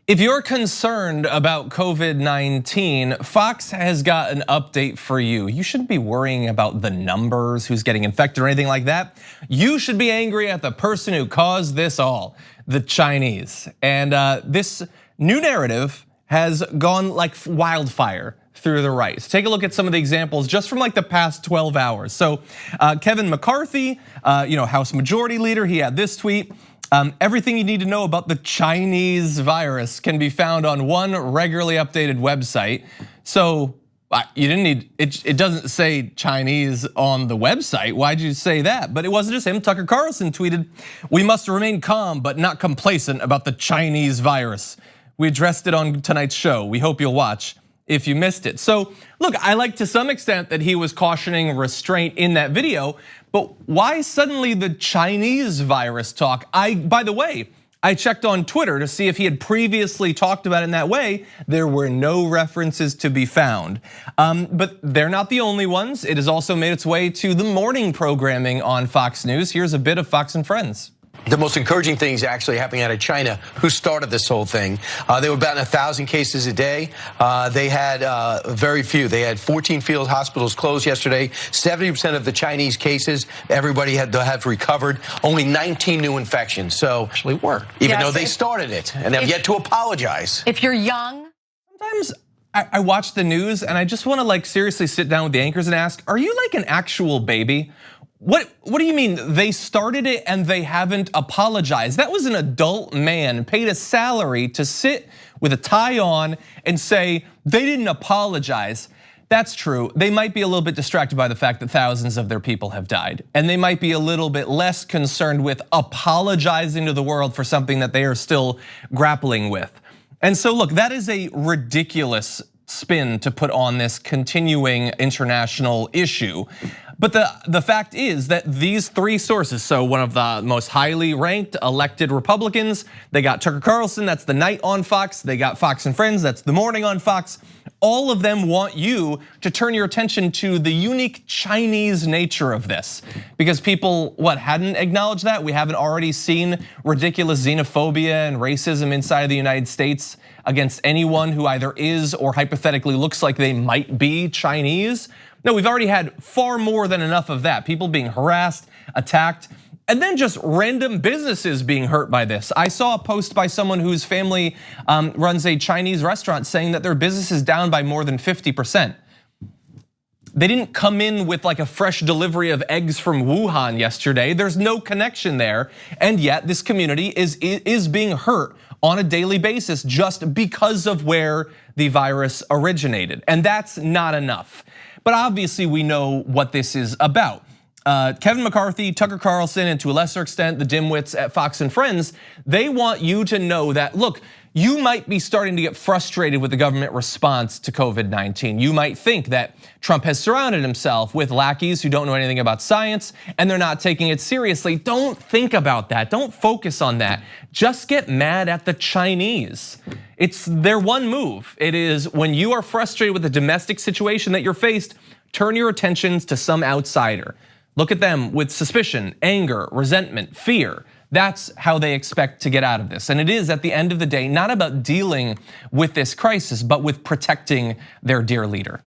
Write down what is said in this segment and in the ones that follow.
If you're concerned about COVID-19, Fox has got an update for you. You shouldn't be worrying about the numbers, who's getting infected or anything like that. You should be angry at the person who caused this all, the Chinese. And this new narrative has gone like wildfire through the right. So take a look at some of the examples just from like the past 12 hours. So Kevin McCarthy, House Majority Leader, he had this tweet. Everything you need to know about the Chinese virus can be found on one regularly updated website. So you didn't need, it doesn't say Chinese on the website. Why'd you say that? But it wasn't just him. Tucker Carlson tweeted, "We must remain calm but not complacent about the Chinese virus. We addressed it on tonight's show. We hope you'll watch if you missed it." So look, I like to some extent that he was cautioning restraint in that video, but why suddenly the Chinese virus talk? By the way, I checked on Twitter to see if he had previously talked about it in that way. There were no references to be found. But they're not the only ones. It has also made its way to the morning programming on Fox News. Here's a bit of Fox and Friends. The most encouraging things actually happening out of China, who started this whole thing. They were about 1,000 cases a day. They had very few. They had 14 field hospitals closed yesterday. 70% of the Chinese cases, everybody had to have recovered. Only 19 new infections. So actually worked, even though they started it and have yet to apologize. If you're young, sometimes I watch the news and I just want to like seriously sit down with the anchors and ask, are you like an actual baby? What do you mean they started it and they haven't apologized? That was an adult man paid a salary to sit with a tie on and say they didn't apologize. That's true. They might be a little bit distracted by the fact that thousands of their people have died. And they might be a little bit less concerned with apologizing to the world for something that they are still grappling with. And so look, that is a ridiculous spin to put on this continuing international issue. But the fact is that these three sources, so one of the most highly ranked elected Republicans, they got Tucker Carlson, that's the night on Fox, they got Fox and Friends, that's the morning on Fox. All of them want you to turn your attention to the unique Chinese nature of this. Because people, hadn't acknowledged that? We haven't already seen ridiculous xenophobia and racism inside of the United States against anyone who either is or hypothetically looks like they might be Chinese. No, we've already had far more than enough of that. People being harassed, attacked, and then just random businesses being hurt by this. I saw a post by someone whose family runs a Chinese restaurant saying that their business is down by more than 50%. They didn't come in with like a fresh delivery of eggs from Wuhan yesterday. There's no connection there. And yet this community is being hurt on a daily basis just because of where the virus originated. And that's not enough. But obviously we know what this is about. Kevin McCarthy, Tucker Carlson, and to a lesser extent, the dimwits at Fox and Friends, they want you to know that, look, you might be starting to get frustrated with the government response to COVID-19. You might think that Trump has surrounded himself with lackeys who don't know anything about science and they're not taking it seriously. Don't think about that, don't focus on that. Just get mad at the Chinese. It's their one move. It is when you are frustrated with the domestic situation that you're faced, turn your attentions to some outsider. Look at them with suspicion, anger, resentment, fear. That's how they expect to get out of this. And it is, at the end of the day, not about dealing with this crisis, but with protecting their dear leader.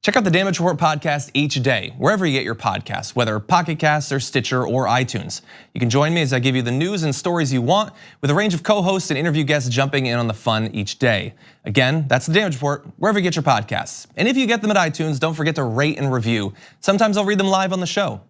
Check out the Damage Report podcast each day, wherever you get your podcasts, whether Pocket Casts or Stitcher or iTunes. You can join me as I give you the news and stories you want, with a range of co-hosts and interview guests jumping in on the fun each day. Again, that's the Damage Report, wherever you get your podcasts. And if you get them at iTunes, don't forget to rate and review. Sometimes I'll read them live on the show.